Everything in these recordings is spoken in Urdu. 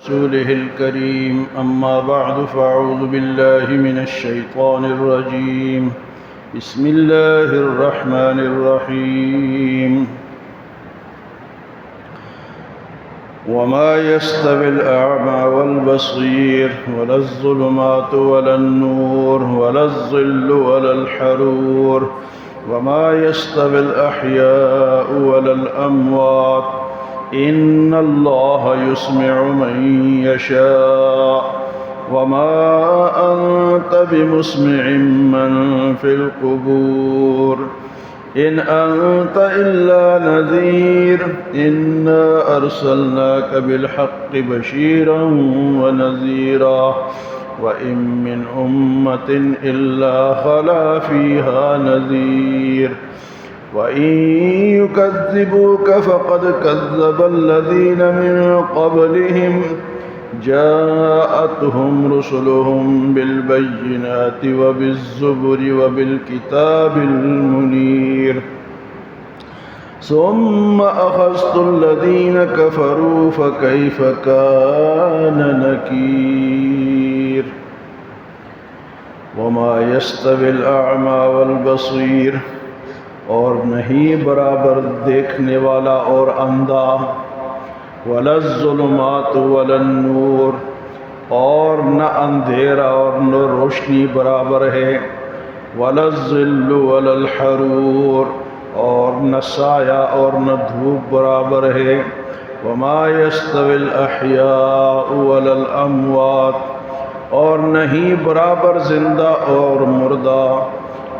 رسوله الكريم أما بعد فأعوذ بالله من الشيطان الرجيم بسم الله الرحمن الرحيم وما يستوي الأعمى والبصير ولا الظلمات ولا النور ولا الظل ولا الحرور وما يستوي الأحياء ولا الأموات إن الله يسمع من يشاء وما أنت بمسمع من في القبور إن أنت إلا نذير إنا أرسلناك بالحق بشيرا ونذيرا وإن من أمة إلا خلا فيها نذير وإن يكذبوك فقد كذب الذين من قبلهم جاءتهم رسلهم بالبينات وبالزبر وبالكتاب المنير ثم أخذت الذين كفروا فكيف كان نكير وما يستوي الأعمى والبصير اور نہیں برابر دیکھنے والا اور اندھا ولا الظلمات ولا النور اور نہ اندھیرا اور نہ روشنی برابر ہے ولا الظل ولا الحرور اور نہ سایہ اور نہ دھوپ برابر ہے وما يستوي الأحياء ولا الأموات اور نہیں برابر زندہ اور مردہ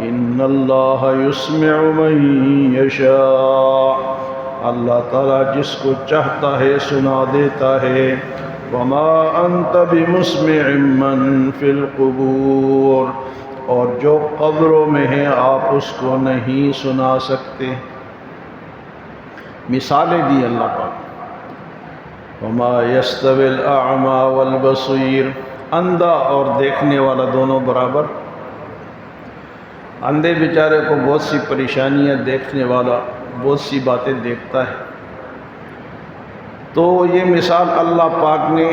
ان اللہ یسمع من یشاء اللہ تعالیٰ جس کو چاہتا ہے سنا دیتا ہے وما انت بمسمع من فی القبور اور جو قبروں میں ہیں آپ اس کو نہیں سنا سکتے مثالیں دی اللہ پاک وما یستوی الاعمی والبصیر اندھا اور دیکھنے والا دونوں برابر اندھے بیچارے کو بہت سی پریشانیاں دیکھنے والا بہت سی باتیں دیکھتا ہے تو یہ مثال اللہ پاک نے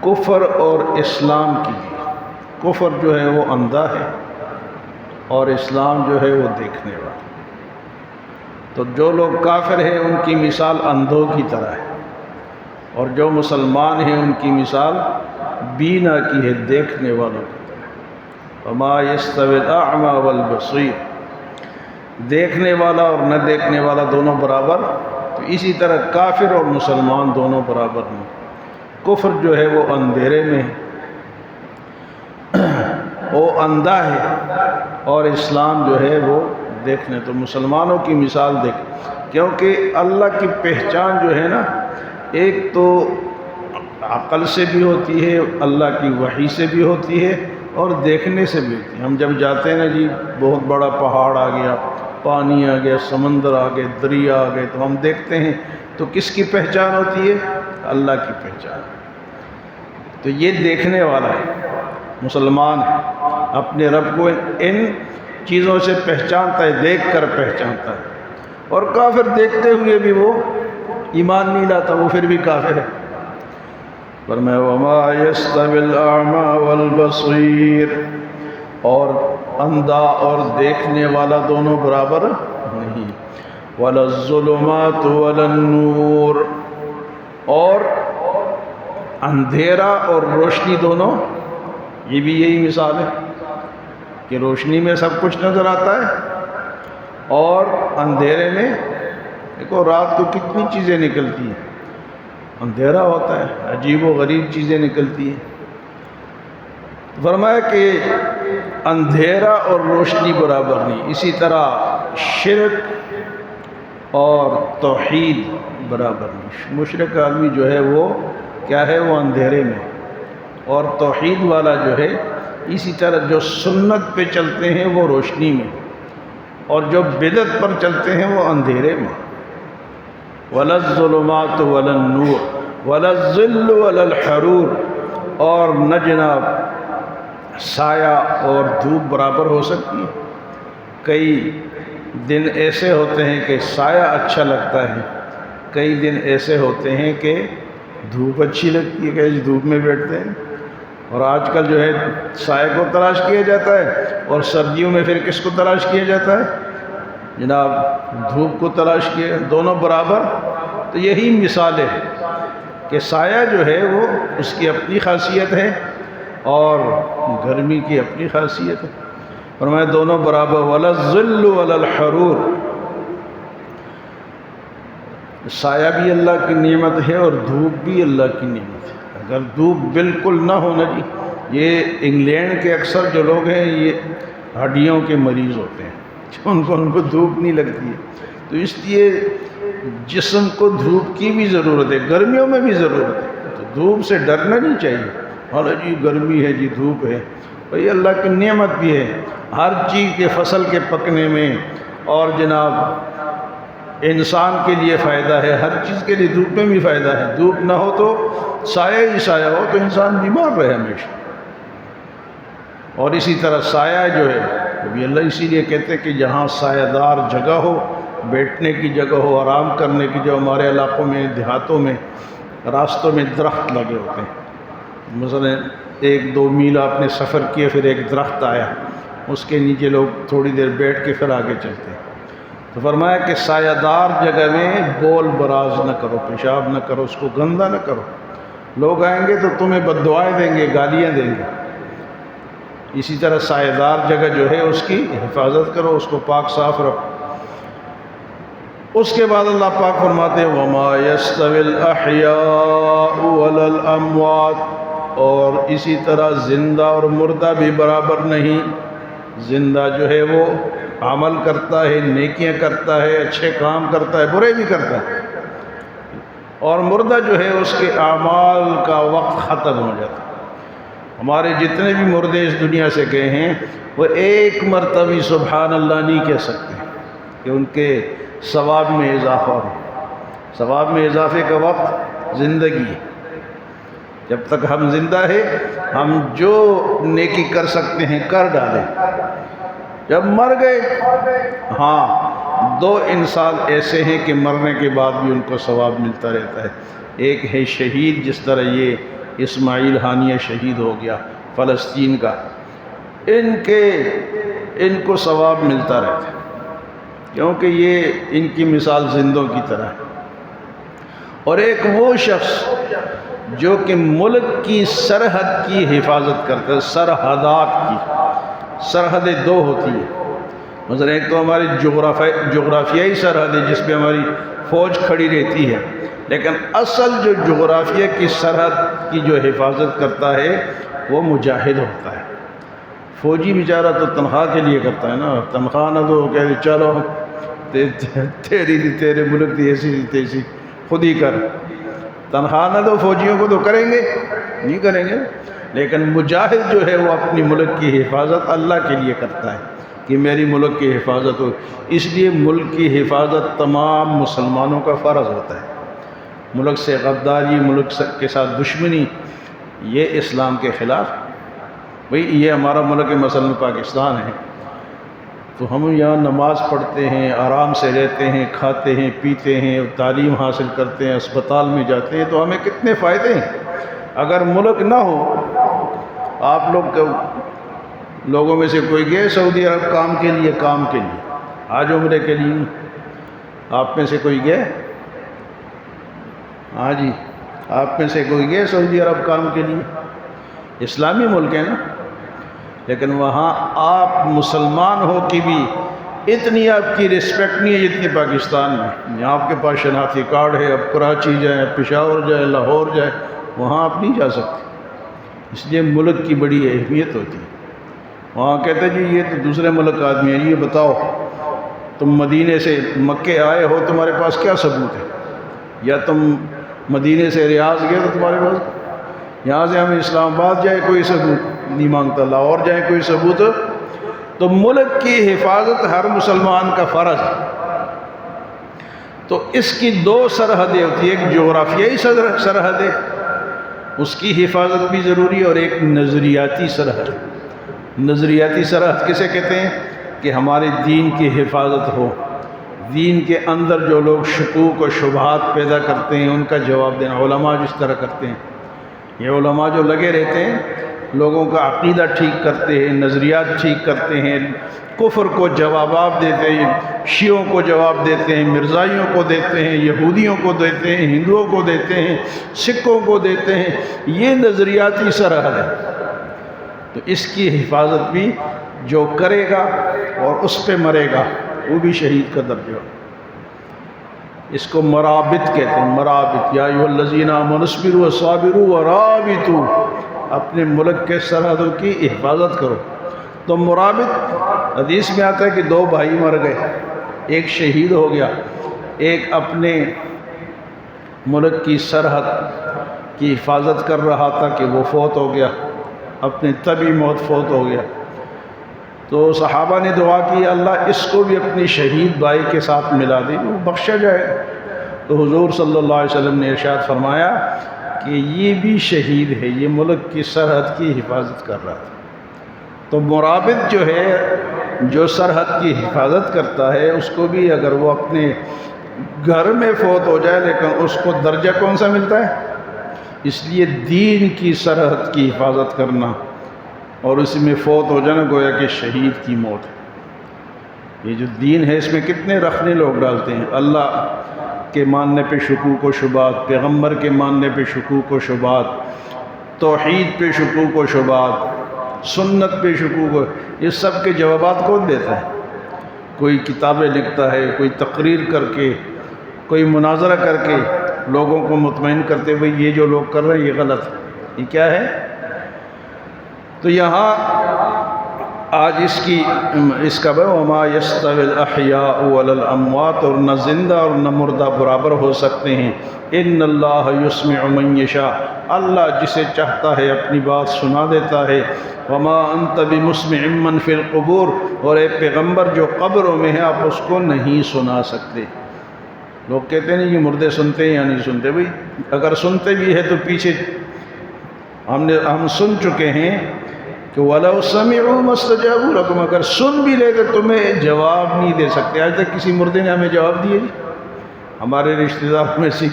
کفر اور اسلام کی دی کفر جو ہے وہ اندھا ہے اور اسلام جو ہے وہ دیکھنے والا تو جو لوگ کافر ہیں ان کی مثال اندھوں کی طرح ہے اور جو مسلمان ہیں ان کی مثال بینا کی ہے دیکھنے والوں کی وما يستوي الأعمى والبصير دیکھنے والا اور نہ دیکھنے والا دونوں برابر تو اسی طرح کافر اور مسلمان دونوں برابر ہیں کفر جو ہے وہ اندھیرے میں وہ اندھا ہے اور اسلام جو ہے وہ دیکھنے تو مسلمانوں کی مثال دیکھ کیونکہ اللہ کی پہچان جو ہے نا ایک تو عقل سے بھی ہوتی ہے اللہ کی وحی سے بھی ہوتی ہے اور دیکھنے سے بھی ہوتی ہے ہم جب جاتے ہیں نا جی بہت بڑا پہاڑ آ گیا پانی آ گیا سمندر آ گئے دریا آ گئے تو ہم دیکھتے ہیں تو کس کی پہچان ہوتی ہے اللہ کی پہچان تو یہ دیکھنے والا ہے مسلمان اپنے رب کو ان چیزوں سے پہچانتا ہے دیکھ کر پہچانتا ہے اور کافر دیکھتے ہوئے بھی وہ ایمان نہیں لاتا وہ پھر بھی کافر ہے فرمایا وما يستوي الأعمى والبصير اور اندھا اور دیکھنے والا دونوں برابر نہیں ولا الظلمات ولا النور اور اندھیرا اور روشنی دونوں یہ بھی یہی مثال ہے کہ روشنی میں سب کچھ نظر آتا ہے اور اندھیرے میں دیکھو رات کو کتنی چیزیں نکلتی ہیں اندھیرا ہوتا ہے عجیب و غریب چیزیں نکلتی ہیں فرمایا کہ اندھیرا اور روشنی برابر نہیں اسی طرح شرک اور توحید برابر نہیں مشرک آدمی جو ہے وہ کیا ہے وہ اندھیرے میں اور توحید والا جو ہے اسی طرح جو سنت پہ چلتے ہیں وہ روشنی میں اور جو بدعت پر چلتے ہیں وہ اندھیرے میں ولا الظلمات ولا النور ولا الظل ولا الحرور اور نہ جناب سایہ اور دھوپ برابر ہو سکتی ہے کئی دن ایسے ہوتے ہیں کہ سایہ اچھا لگتا ہے، کئی دن ایسے ہوتے ہیں کہ دھوپ اچھی لگتی ہے کہ جی دھوپ میں بیٹھتے ہیں، اور آج کل جو ہے سائے کو تلاش کیا جاتا ہے، اور سردیوں میں پھر کس کو تلاش کیا جاتا ہے جناب؟ دھوپ کو تلاش کیا، دونوں برابر۔ تو یہی مثال ہے کہ سایہ جو ہے وہ اس کی اپنی خاصیت ہے اور گرمی کی اپنی خاصیت ہے، فرمایا دونوں برابر۔ وَلَا الظِّلُّ وَلَا الْحَرُورُ، سایہ بھی اللہ کی نعمت ہے اور دھوپ بھی اللہ کی نعمت ہے۔ اگر دھوپ بالکل نہ ہونا جی، یہ انگلینڈ کے اکثر جو لوگ ہیں یہ ہڈیوں کے مریض ہوتے ہیں، ان کو دھوپ نہیں لگتی ہے، تو اس لیے جسم کو دھوپ کی بھی ضرورت ہے، گرمیوں میں بھی ضرورت ہے، تو دھوپ سے ڈرنا نہیں چاہیے۔ اور جی گرمی ہے جی دھوپ ہے، بھئی اللہ کی نعمت بھی ہے، ہر چیز کے فصل کے پکنے میں، اور جناب انسان کے لیے فائدہ ہے، ہر چیز کے لیے دھوپ میں بھی فائدہ ہے۔ دھوپ نہ ہو تو سایہ ہی سایہ ہو تو انسان بیمار رہے ہمیشہ، اور اسی طرح سایہ جو ہے وہ بھی اللہ اسی لیے کہتے ہیں کہ جہاں سایہ دار جگہ ہو، بیٹھنے کی جگہ ہو، آرام کرنے کی، جو ہمارے علاقوں میں دیہاتوں میں راستوں میں درخت لگے ہوتے ہیں، مثلا 1-2 میل آپ نے سفر کیا، پھر ایک درخت آیا، اس کے نیچے لوگ تھوڑی دیر بیٹھ کے پھر آگے چلتے ہیں، تو فرمایا کہ سایہ دار جگہ میں بول براز نہ کرو، پیشاب نہ کرو، اس کو گندا نہ کرو، لوگ آئیں گے تو تمہیں بد دعائیں دیں گے، گالیاں دیں گے۔ اسی طرح سایہ دار جگہ جو ہے اس کی حفاظت کرو، اس کو پاک صاف رکھو۔ اس کے بعد اللہ پاک فرماتے ہیں وَمَا يَسْتَوِي الْأَحْيَاءُ وَلَا الْأَمْوَاتُ، اور اسی طرح زندہ اور مردہ بھی برابر نہیں۔ زندہ جو ہے وہ عمل کرتا ہے، نیکیاں کرتا ہے، اچھے کام کرتا ہے، برے بھی کرتا ہے، اور مردہ جو ہے اس کے اعمال کا وقت ختم ہو جاتا ہے۔ ہمارے جتنے بھی مردے اس دنیا سے گئے ہیں وہ ایک مرتبہ سبحان اللہ نہیں کہہ سکتے کہ ان کے ثواب میں اضافہ ہو۔ ثواب میں اضافے کا وقت زندگی ہے، جب تک ہم زندہ ہیں ہم جو نیکی کر سکتے ہیں کر ڈالیں۔ جب مر گئے، ہاں 2 انسان ایسے ہیں کہ مرنے کے بعد بھی ان کو ثواب ملتا رہتا ہے۔ ایک ہے شہید، جس طرح یہ اسماعیل ہانیہ شہید ہو گیا فلسطین کا، ان کو ثواب ملتا رہتا ہے، کیونکہ یہ ان کی مثال زندوں کی طرح ہے۔ اور ایک وہ شخص جو کہ ملک کی سرحد کی حفاظت کرتا ہے، سرحدات کی، سرحدیں 2 ہوتی ہیں، مثلا ایک تو ہماری جغرافیائی سرحد ہے جس پہ ہماری فوج کھڑی رہتی ہے، لیکن اصل جو جغرافیہ کی سرحد کی جو حفاظت کرتا ہے وہ مجاہد ہوتا ہے۔ فوجی بیچارہ تو تنخواہ کے لیے کرتا ہے نا، تنخواہ نہ تو کہتے چلو تیرے ملک کی ایسی تیسی خود ہی کر، تنخواہ نہ دو فوجیوں کو تو کریں گے نہیں کریں گے، لیکن مجاہد جو ہے وہ اپنی ملک کی حفاظت اللہ کے لیے کرتا ہے کہ میری ملک کی حفاظت ہو۔ اس لیے ملک کی حفاظت تمام مسلمانوں کا فرض ہوتا ہے۔ ملک سے غداری، ملک کے ساتھ دشمنی، یہ اسلام کے خلاف ہے۔ بھئی یہ ہمارا ملک مثلا پاکستان ہے، تو ہم یہاں نماز پڑھتے ہیں، آرام سے رہتے ہیں، کھاتے ہیں، پیتے ہیں، تعلیم حاصل کرتے ہیں، اسپتال میں جاتے ہیں، تو ہمیں کتنے فائدے ہیں۔ اگر ملک نہ ہو، آپ لوگوں میں سے کوئی گئے سعودی عرب کام کے لیے آج عمرے کے لیے، آپ میں سے کوئی گئے؟ ہاں جی، آپ میں سے کوئی گئے سعودی عرب کام کے لیے؟ اسلامی ملک ہے نا، لیکن وہاں آپ مسلمان ہو کہ بھی اتنی آپ کی رسپیکٹ نہیں ہے جتنی پاکستان میں۔ یہاں آپ کے پاس شناختی کارڈ ہے، اب کراچی جائیں، پشاور جائیں، لاہور جائیں، وہاں آپ نہیں جا سکتے، اس لیے ملک کی بڑی اہمیت ہوتی ہے۔ وہاں کہتے جی یہ تو دوسرے ملک کا آدمی ہے، یہ بتاؤ تم مدینے سے مکے آئے ہو، تمہارے پاس کیا ثبوت ہے؟ یا تم مدینے سے ریاض گئے تو تمہارے پاس، یہاں سے ہم اسلام آباد جائیں کوئی ثبوت نہیں مانگتا، لاہور جائیں کوئی ثبوت۔ تو ملک کی حفاظت ہر مسلمان کا فرض ہے۔ تو اس کی 2 سرحدیں ہوتی ہیں، ایک جغرافیائی سرحد ہے، اس کی حفاظت بھی ضروری ہے، اور ایک نظریاتی سرحد۔ نظریاتی سرحد کسے کہتے ہیں؟ کہ ہمارے دین کی حفاظت ہو، دین کے اندر جو لوگ شکوک و شبہات پیدا کرتے ہیں ان کا جواب دینا۔ علماء جس طرح کرتے ہیں، یہ علماء جو لگے رہتے ہیں لوگوں کا عقیدہ ٹھیک کرتے ہیں، نظریات ٹھیک کرتے ہیں، کفر کو جوابات دیتے ہیں، شیعوں کو جواب دیتے ہیں، مرزائیوں کو دیتے ہیں، یہودیوں کو دیتے ہیں، ہندوؤں کو دیتے ہیں، سکھوں کو دیتے ہیں، یہ نظریاتی سرحد ہے۔ تو اس کی حفاظت بھی جو کرے گا اور اس پہ مرے گا وہ بھی شہید کا درجہ۔ اس کو مرابط کہتے ہیں، مرابط، یا ایھا الذین آمنوا اصبروا وصابروا ورابطوا، اپنے ملک کے سرحدوں کی حفاظت کرو۔ تو مرابط حدیث میں آتا ہے کہ دو بھائی مر گئے، ایک شہید ہو گیا، ایک اپنے ملک کی سرحد کی حفاظت کر رہا تھا کہ وہ فوت ہو گیا، اپنے طبعی موت فوت ہو گیا۔ تو صحابہ نے دعا کی اللہ اس کو بھی اپنی شہید بھائی کے ساتھ ملا دے، وہ بخشا جائے۔ تو حضور صلی اللہ علیہ وسلم نے ارشاد فرمایا کہ یہ بھی شہید ہے، یہ ملک کی سرحد کی حفاظت کر رہا تھا۔ تو مرابط جو ہے، جو سرحد کی حفاظت کرتا ہے، اس کو بھی اگر وہ اپنے گھر میں فوت ہو جائے لیکن اس کو درجہ کون سا ملتا ہے؟ اس لیے دین کی سرحد کی حفاظت کرنا اور اس میں فوت ہو جانا گویا کہ شہید کی موت ہے۔ یہ جو دین ہے اس میں کتنے رخنے لوگ ڈالتے ہیں، اللہ کے ماننے پہ شکوک و شبہات، پیغمبر کے ماننے پہ شکوک و شبہات، توحید پہ شکوک و شبہات، سنت پہ شکوک و، یہ سب کے جوابات کون دیتا ہے؟ کوئی کتابیں لکھتا ہے، کوئی تقریر کر کے، کوئی مناظرہ کر کے لوگوں کو مطمئن کرتے ہوئے یہ جو لوگ کر رہے ہیں یہ غلط ہے، یہ کیا ہے؟ تو یہاں آج اس کا وَمَا يَسْتَوِي الْأَحْيَاءُ وَلَا الْأَمْوَاتُ، اور نہ زندہ اور نہ مردہ برابر ہو سکتے ہیں۔ إِنَّ اللَّهَ يُسْمِعُ مَن يَشَاءُ، اللہ جسے چاہتا ہے اپنی بات سنا دیتا ہے۔ وَمَا أَنْتَ بِمُسْمِعٍ مَّن فِي الْقُبُورِ، اور اے پیغمبر جو قبروں میں ہے آپ اس کو نہیں سنا سکتے۔ لوگ کہتے ہیں یہ مردے سنتے ہیں یا نہیں سنتے؟ بھئی اگر سنتے بھی ہے تو پیچھے ہم سن چکے ہیں کہ وَلَوْ سَمِعُوا مَا اسْتَجَابُوا لَكُمْ، اگر سن بھی لے تو تمہیں جواب نہیں دے سکتے۔ آج تک کسی مردے نے ہمیں جواب دیے جی؟ ہمارے رشتہ دار میں سے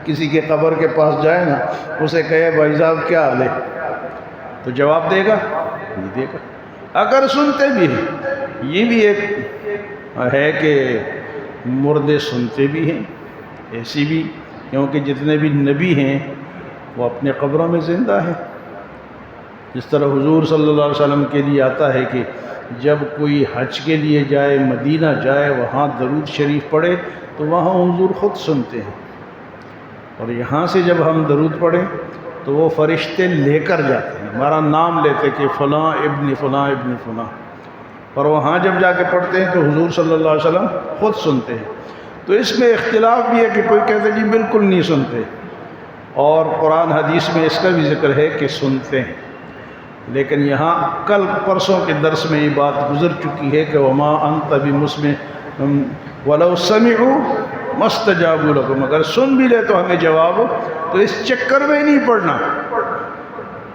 کسی کے قبر کے پاس جائے نا، اسے کہے بھائی صاحب کیا حال ہے، تو جواب دے گا؟ نہیں دے گا۔ اگر سنتے بھی ہیں، یہ بھی ایک ہے کہ مردے سنتے بھی ہیں، ایسی بھی، کیونکہ جتنے بھی نبی ہیں وہ اپنے قبروں میں زندہ ہیں۔ جس طرح حضور صلی اللہ علیہ وسلم کے لیے آتا ہے کہ جب کوئی حج کے لیے جائے، مدینہ جائے، وہاں درود شریف پڑھے تو وہاں حضور خود سنتے ہیں، اور یہاں سے جب ہم درود پڑھیں تو وہ فرشتے لے کر جاتے ہیں، ہمارا نام لیتے کہ فلاں ابن فلاں ابن فلاں، اور وہاں جب جا کے پڑھتے ہیں تو حضور صلی اللہ علیہ وسلم خود سنتے ہیں۔ تو اس میں اختلاف بھی ہے کہ کوئی کہتے جی بالکل نہیں سنتے، اور قرآن حدیث میں اس کا بھی ذکر ہے کہ سنتے ہیں۔ لیکن یہاں کل پرسوں کے درس میں یہ بات گزر چکی ہے کہ وَمَا أَنْتَ بِمُسْمِعٍ وَلَوْ سَمِعُوا مَا اسْتَجَابُوا لَكُمْ، اگر سن بھی لے تو ہمیں جواب، تو اس چکر میں نہیں پڑھنا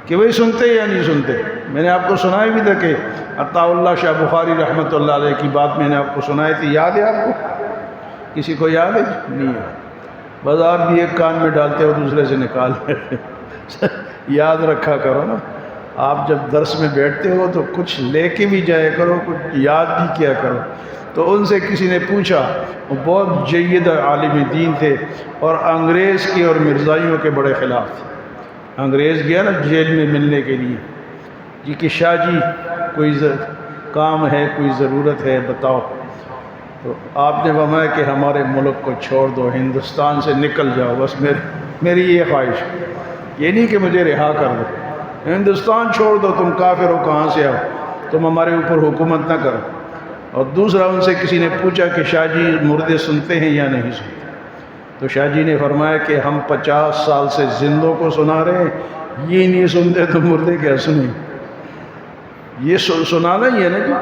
کہ وہی سنتے یا نہیں سنتے۔ میں نے آپ کو سنایا بھی تھا کہ عطا اللہ شاہ بخاری رحمۃ اللہ علیہ کی بات میں نے آپ کو سنائی تھی، یاد ہے آپ کو؟ کسی کو یاد ہے؟ نہیں ہے، بس آپ بھی ایک کان میں ڈالتے ہو دوسرے سے نکال لیتے۔ یاد رکھا کرو نا، آپ جب درس میں بیٹھتے ہو تو کچھ لے کے بھی جایا کرو، کچھ یاد بھی کیا کرو۔ تو ان سے کسی نے پوچھا، وہ بہت جید عالم دین تھے اور انگریز کے اور مرزائیوں کے بڑے خلاف تھے۔ انگریز گیا نا جیل میں ملنے کے لیے، جی کہ شاہ جی کوئی کام ہے، کوئی ضرورت ہے بتاؤ۔ تو آپ نے فرمایا کہ ہمارے ملک کو چھوڑ دو، ہندوستان سے نکل جاؤ، بس میری یہ خواہش، یہ نہیں کہ مجھے رہا کر دو، ہندوستان چھوڑ دو، تم کافر ہو، کہاں سے آؤ، تم ہمارے اوپر حکومت نہ کرو۔ اور دوسرا ان سے کسی نے پوچھا کہ شاہ جی مردے سنتے ہیں یا نہیں سنتے؟ تو شاہ جی نے فرمایا کہ ہم 50 سال سے زندوں کو سنا رہے ہیں، یہ نہیں سنتے تو مردے کیا سنیں؟ یہ سنانا ہی ہے نا جی،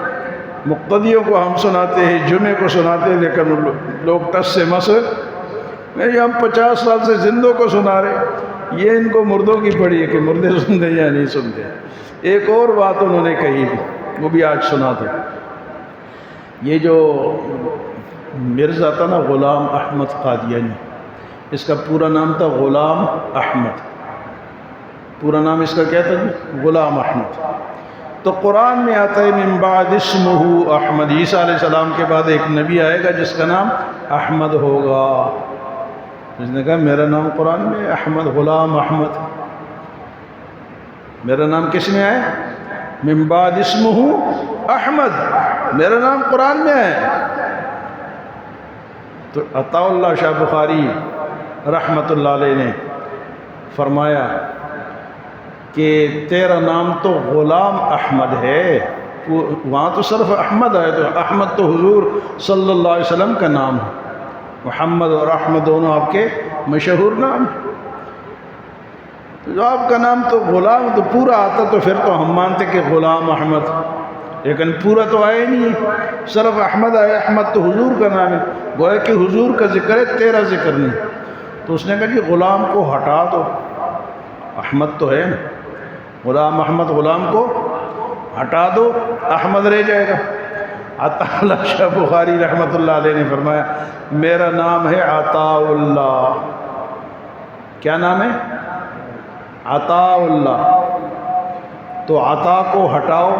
مقتدیوں کو ہم سناتے ہیں، جمعے کو سناتے ہیں، لیکن لوگ ٹس سے مس نہیں، ہم 50 سال سے زندوں کو سنا رہے ہیں، یہ ان کو مردوں کی پڑی ہے کہ مردے سنتے یا نہیں سنتے۔ ایک اور بات انہوں نے کہی تھی، وہ بھی آج سنا دو۔ یہ جو مرزا تھا نا غلام احمد قادیانی، اس کا پورا نام تھا غلام احمد، پورا نام اس کا کیا تھا جی؟ غلام احمد۔ تو قرآن میں آتا ہے من بعد اسمہ احمد، عیسیٰ علیہ السلام کے بعد ایک نبی آئے گا جس کا نام احمد ہوگا۔ اس نے کہا میرا نام قرآن میں احمد، غلام احمد، میرا نام کس میں ہے؟ من بعد اسمہ احمد، میرا نام قرآن میں ہے۔ تو عطا اللہ شاہ بخاری رحمۃ اللہ علیہ نے فرمایا کہ تیرا نام تو غلام احمد ہے، وہاں تو صرف احمد ہے، تو احمد تو حضور صلی اللہ علیہ وسلم کا نام ہے، محمد اور احمد دونوں آپ کے مشہور نام ہیں۔ جو آپ کا نام تو غلام تو پورا آتا تو پھر تو ہم مانتے کہ غلام احمد، لیکن پورا تو آیا ہی نہیں ہے، صرف احمد آیا۔ احمد تو حضور کا نام ہے، گویا کہ حضور کا ذکر ہے، تیرا ذکر نہیں۔ تو اس نے کہا جی غلام کو ہٹا دو، احمد تو ہے نا، غلام احمد، غلام کو ہٹا دو، احمد رہ جائے گا۔ عطا اللہ شاہ بخاری رحمۃ اللہ علیہ نے فرمایا میرا نام ہے عطا اللہ۔ کیا نام ہے؟ عطا اللہ۔ تو عطا کو ہٹاؤ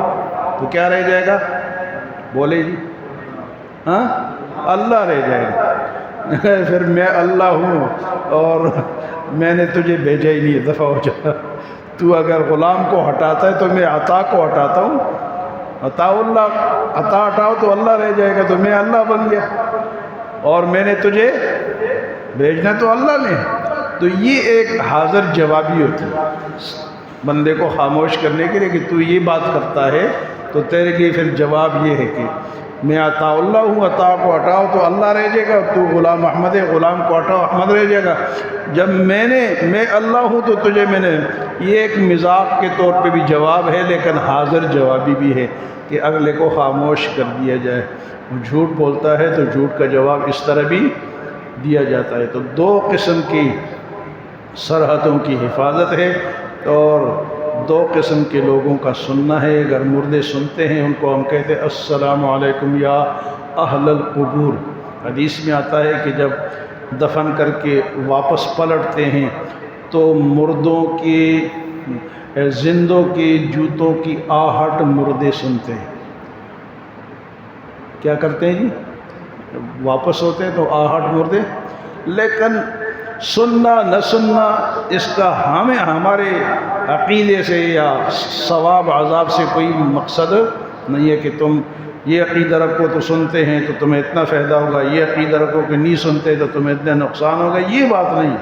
تو کیا رہ جائے گا؟ بولے جی، ہاں، اللہ رہ جائے گا۔ پھر میں اللہ ہوں اور میں نے تجھے بھیجا ہی نہیں، دفعہ ہو جا۔ تو اگر غلام کو ہٹاتا ہے تو میں عطا کو ہٹاتا ہوں، عطا اللہ، عطا ہٹاؤ تو اللہ رہ جائے گا، تو میں اللہ بن گیا، اور میں نے تجھے بھیجنا تو اللہ نے۔ تو یہ ایک حاضر جوابی ہوتی ہے بندے کو خاموش کرنے کے لیے کہ تو یہ بات کرتا ہے تو تیرے لیے پھر جواب یہ ہے کہ میں عطا اللہ ہوں، عطا کو ہٹاؤ تو اللہ رہ جائے گا، تو غلام احمد ہے، غلام کو ہٹاؤ احمد رہ جائے گا۔ جب میں اللہ ہوں تو تجھے میں نے، یہ ایک مذاق کے طور پہ بھی جواب ہے لیکن حاضر جوابی بھی ہے کہ اگلے کو خاموش کر دیا جائے۔ وہ جھوٹ بولتا ہے تو جھوٹ کا جواب اس طرح بھی دیا جاتا ہے۔ تو دو قسم کی سرحدوں کی حفاظت ہے اور دو قسم کے لوگوں کا سننا ہے۔ اگر مردے سنتے ہیں ان کو ہم کہتے ہیں السلام علیکم یا اہل القبور۔ حدیث میں آتا ہے کہ جب دفن کر کے واپس پلٹتے ہیں تو مردوں کی، زندوں کی جوتوں کی آہٹ مردے سنتے ہیں۔ کیا کرتے ہیں جی؟ واپس ہوتے ہیں تو آہٹ مردے، لیکن سننا نہ سننا اس کا ہمارے عقیدے سے یا ثواب عذاب سے کوئی مقصد نہیں ہے کہ تم یہ عقیدہ رکھو تو سنتے ہیں تو تمہیں اتنا فائدہ ہوگا، یہ عقیدہ رکھو کہ نہیں سنتے تو تمہیں اتنا نقصان ہوگا، یہ بات نہیں۔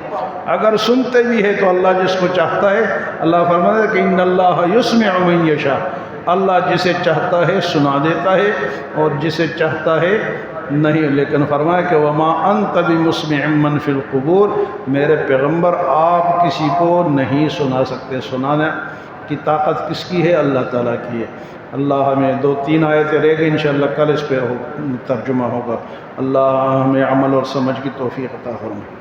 اگر سنتے بھی ہے تو اللہ جس کو چاہتا ہے، اللہ فرماتا ہے کہ ان اللہ یسمع من یشاء، اللہ جسے چاہتا ہے سنا دیتا ہے اور جسے چاہتا ہے نہیں۔ لیکن فرمایا کہ وما انت بمسمع من فی القبور، میرے پیغمبر آپ کسی کو نہیں سنا سکتے، سنانے کی طاقت کس کی ہے؟ اللہ تعالیٰ کی ہے۔ اللہ ہمیں 2-3 آیتیں رہ گئی، انشاءاللہ کل اس پہ ترجمہ ہوگا۔ اللہ ہمیں عمل اور سمجھ کی توفیق عطا فرمائے۔